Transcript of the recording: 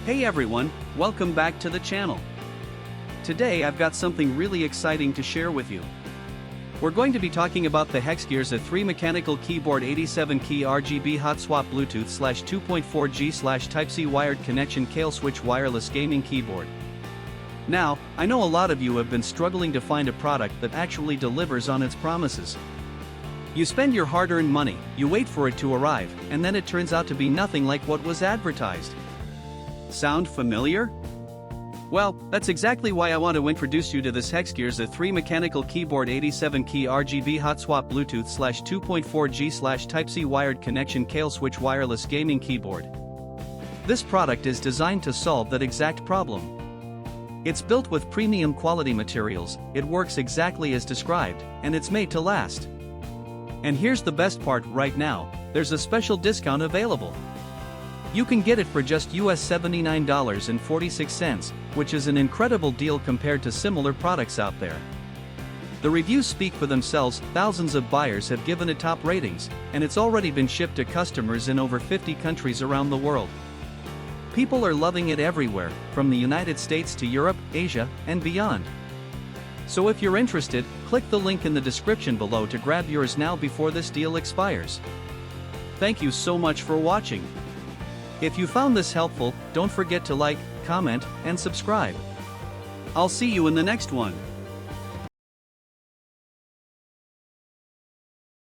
Hey everyone, welcome back to the channel. Today I've got something really exciting to share with you. We're going to be talking about the HEXGEARS A3 Mechanical Keyboard 87-key RGB hot swap Bluetooth /2.4G Type-C wired connection Kailh switch wireless gaming keyboard. Now, I know a lot of you have been struggling to find a product that actually delivers on its promises. You spend your hard-earned money, you wait for it to arrive, and then it turns out to be nothing like what was advertised. Sound familiar? Well, that's exactly why I want to introduce you to this HEXGEARS A3 Mechanical Keyboard 87-key RGB hot swap Bluetooth /2.4G Type-C wired connection Kailh switch wireless gaming keyboard. This product is designed to solve that exact problem. It's built with premium quality materials, it works exactly as described, and it's made to last. And here's the best part right now, there's a special discount available. You can get it for just $79.46, which is an incredible deal compared to similar products out there. The reviews speak for themselves, thousands of buyers have given it top ratings, and it's already been shipped to customers in over 50 countries around the world. People are loving it everywhere, from the United States to Europe, Asia, and beyond. So if you're interested, click the link in the description below to grab yours now before this deal expires. Thank you so much for watching. If you found this helpful, don't forget to like, comment, and subscribe. I'll see you in the next one.